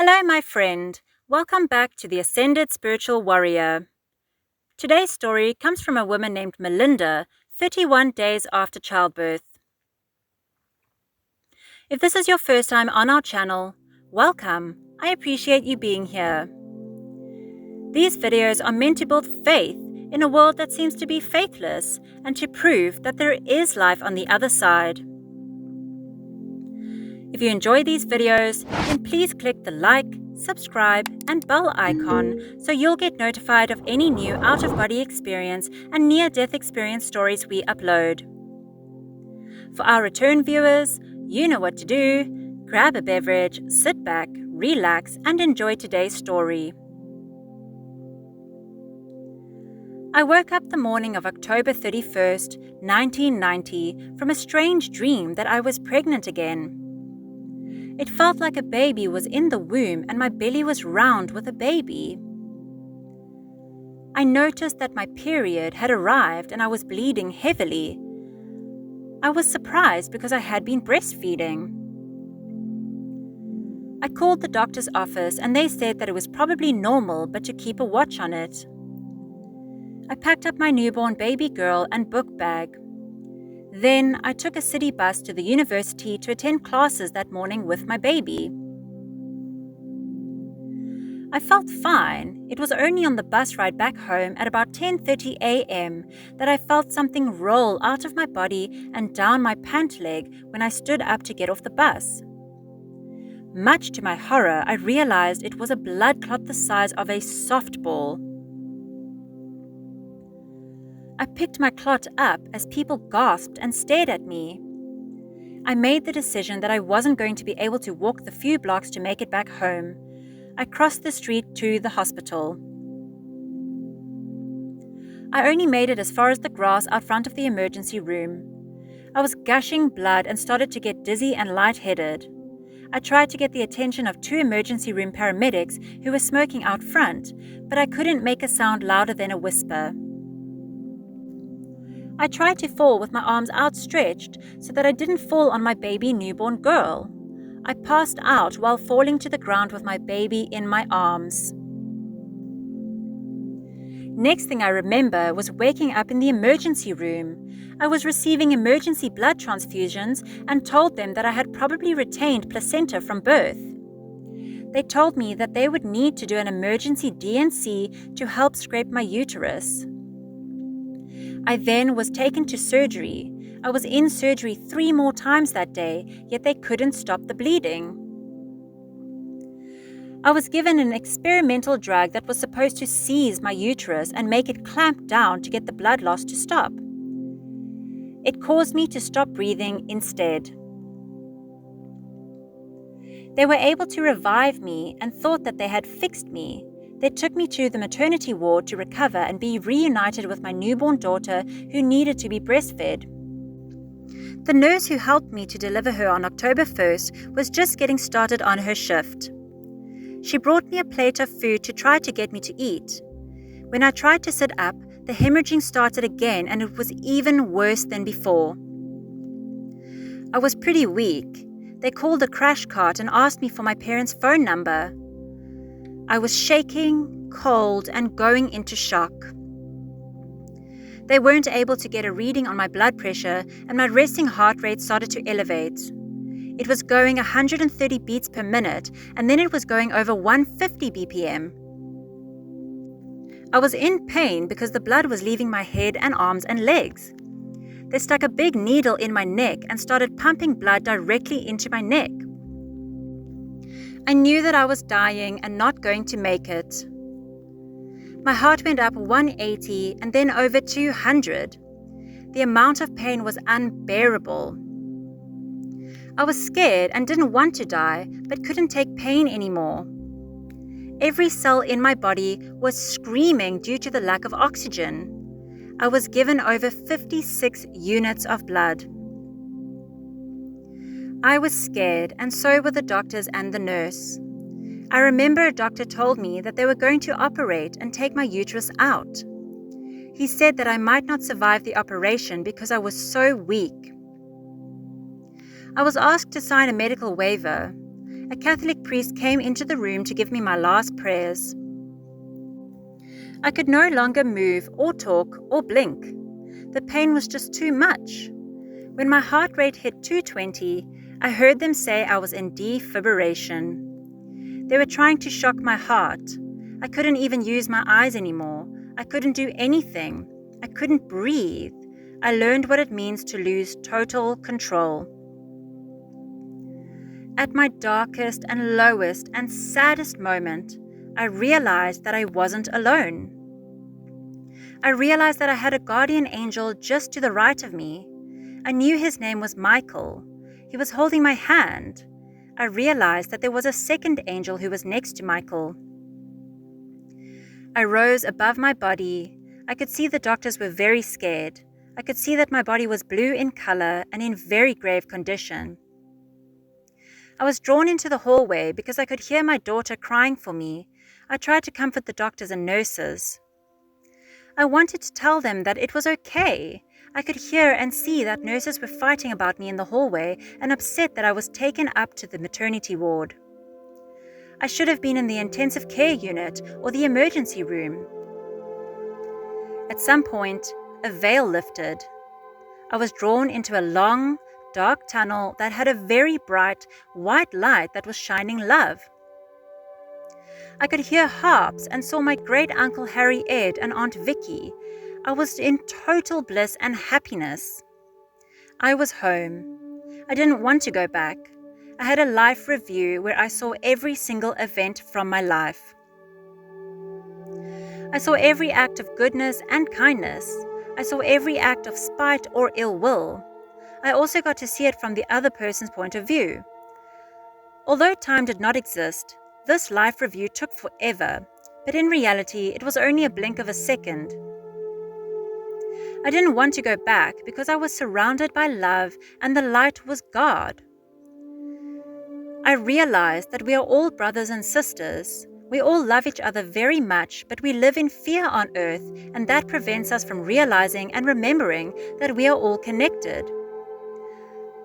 Hello, my friend. Welcome back to the Ascended Spiritual Warrior. Today's story comes from a woman named Melinda, 31 days after childbirth. If this is your first time on our channel, welcome. I appreciate you being here. These videos are meant to build faith in a world that seems to be faithless and to prove that there is life on the other side. If you enjoy these videos, then please click the like, subscribe, and bell icon so you'll get notified of any new out-of-body experience and near-death experience stories we upload. For our return viewers, you know what to do. Grab a beverage, sit back, relax, and enjoy today's story. I woke up the morning of October 31st, 1990, from a strange dream that I was pregnant again. It felt like a baby was in the womb and my belly was round with a baby. I noticed that my period had arrived and I was bleeding heavily. I was surprised because I had been breastfeeding. I called the doctor's office and they said that it was probably normal but to keep a watch on it. I packed up my newborn baby girl and book bag. Then I took a city bus to the university to attend classes that morning with my baby. I felt fine. It was only on the bus ride back home at about 10:30 a.m. that I felt something roll out of my body and down my pant leg when I stood up to get off the bus. Much to my horror, I realized it was a blood clot the size of a softball. I picked my clot up as people gasped and stared at me. I made the decision that I wasn't going to be able to walk the few blocks to make it back home. I crossed the street to the hospital. I only made it as far as the grass out front of the emergency room. I was gushing blood and started to get dizzy and lightheaded. I tried to get the attention of 2 emergency room paramedics who were smoking out front, but I couldn't make a sound louder than a whisper. I tried to fall with my arms outstretched so that I didn't fall on my baby newborn girl. I passed out while falling to the ground with my baby in my arms. Next thing I remember was waking up in the emergency room. I was receiving emergency blood transfusions and told them that I had probably retained placenta from birth. They told me that they would need to do an emergency D&C to help scrape my uterus. I then was taken to surgery. I was in surgery 3 more times that day, yet they couldn't stop the bleeding. I was given an experimental drug that was supposed to seize my uterus and make it clamp down to get the blood loss to stop. It caused me to stop breathing instead. They were able to revive me and thought that they had fixed me. They took me to the maternity ward to recover and be reunited with my newborn daughter who needed to be breastfed. The nurse who helped me to deliver her on October 1st was just getting started on her shift. She brought me a plate of food to try to get me to eat. When I tried to sit up, the hemorrhaging started again and it was even worse than before. I was pretty weak. They called a crash cart and asked me for my parents' phone number. I was shaking, cold, and going into shock. They weren't able to get a reading on my blood pressure, and my resting heart rate started to elevate. It was going 130 beats per minute, and then it was going over 150 BPM. I was in pain because the blood was leaving my head and arms and legs. They stuck a big needle in my neck and started pumping blood directly into my neck. I knew that I was dying and not going to make it. My heart went up 180 and then over 200. The amount of pain was unbearable. I was scared and didn't want to die, but couldn't take pain anymore. Every cell in my body was screaming due to the lack of oxygen. I was given over 56 units of blood. I was scared, and so were the doctors and the nurse. I remember a doctor told me that they were going to operate and take my uterus out. He said that I might not survive the operation because I was so weak. I was asked to sign a medical waiver. A Catholic priest came into the room to give me my last prayers. I could no longer move or talk or blink. The pain was just too much. When my heart rate hit 220, I heard them say I was in defibrillation. They were trying to shock my heart. I couldn't even use my eyes anymore. I couldn't do anything. I couldn't breathe. I learned what it means to lose total control. At my darkest and lowest and saddest moment, I realized that I wasn't alone. I realized that I had a guardian angel just to the right of me. I knew his name was Michael. He was holding my hand. I realized that there was a second angel who was next to Michael. I rose above my body. I could see the doctors were very scared. I could see that my body was blue in color and in very grave condition. I was drawn into the hallway because I could hear my daughter crying for me. I tried to comfort the doctors and nurses. I wanted to tell them that it was okay. I could hear and see that nurses were fighting about me in the hallway and upset that I was taken up to the maternity ward. I should have been in the intensive care unit or the emergency room. At some point, a veil lifted. I was drawn into a long, dark tunnel that had a very bright, white light that was shining love. I could hear harps and saw my great-uncle Harry Ed and Aunt Vicky. I was in total bliss and happiness. I was home. I didn't want to go back. I had a life review where I saw every single event from my life. I saw every act of goodness and kindness. I saw every act of spite or ill will. I also got to see it from the other person's point of view. Although time did not exist, this life review took forever, but in reality it was only a blink of a second. I didn't want to go back because I was surrounded by love and the light was God. I realized that we are all brothers and sisters. We all love each other very much, but we live in fear on earth, and that prevents us from realizing and remembering that we are all connected.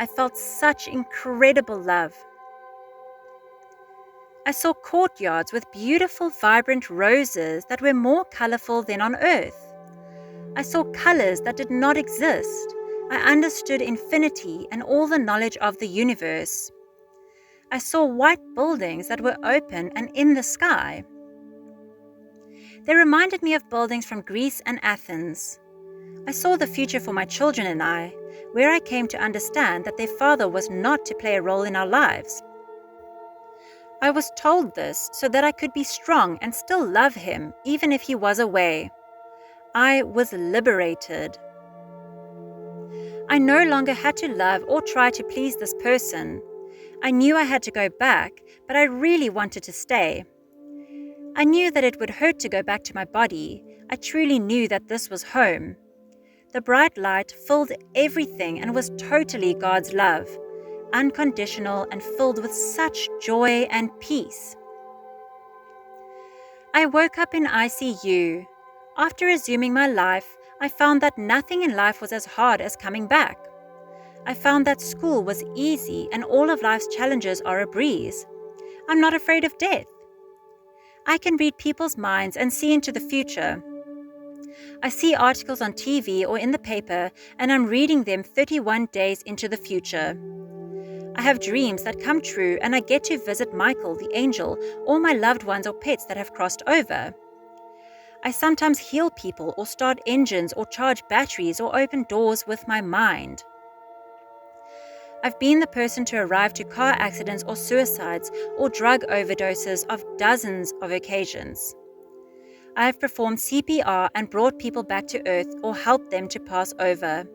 I felt such incredible love. I saw courtyards with beautiful, vibrant roses that were more colorful than on earth. I saw colors that did not exist. I understood infinity and all the knowledge of the universe. I saw white buildings that were open and in the sky. They reminded me of buildings from Greece and Athens. I saw the future for my children and I, where I came to understand that their father was not to play a role in our lives. I was told this so that I could be strong and still love him, even if he was away. I was liberated. I no longer had to love or try to please this person. I knew I had to go back, but I really wanted to stay. I knew that it would hurt to go back to my body. I truly knew that this was home. The bright light filled everything and was totally God's love, unconditional and filled with such joy and peace. I woke up in ICU. After resuming my life, I found that nothing in life was as hard as coming back. I found that school was easy and all of life's challenges are a breeze. I'm not afraid of death. I can read people's minds and see into the future. I see articles on TV or in the paper and I'm reading them 31 days into the future. I have dreams that come true and I get to visit Michael, the angel, or my loved ones or pets that have crossed over. I sometimes heal people or start engines or charge batteries or open doors with my mind. I've been the person to arrive to car accidents or suicides or drug overdoses of dozens of occasions. I have performed CPR and brought people back to earth or helped them to pass over.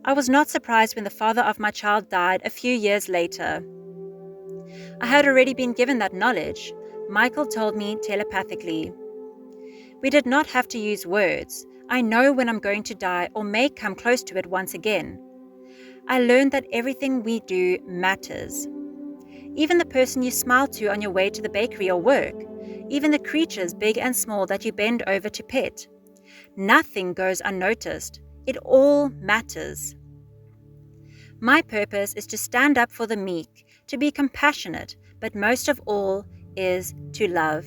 I was not surprised when the father of my child died a few years later. I had already been given that knowledge. Michael told me telepathically. We did not have to use words. I know when I'm going to die or may come close to it once again. I learned that everything we do matters. Even the person you smile to on your way to the bakery or work, even the creatures big and small that you bend over to pet. Nothing goes unnoticed. It all matters. My purpose is to stand up for the meek, to be compassionate, but most of all is to love.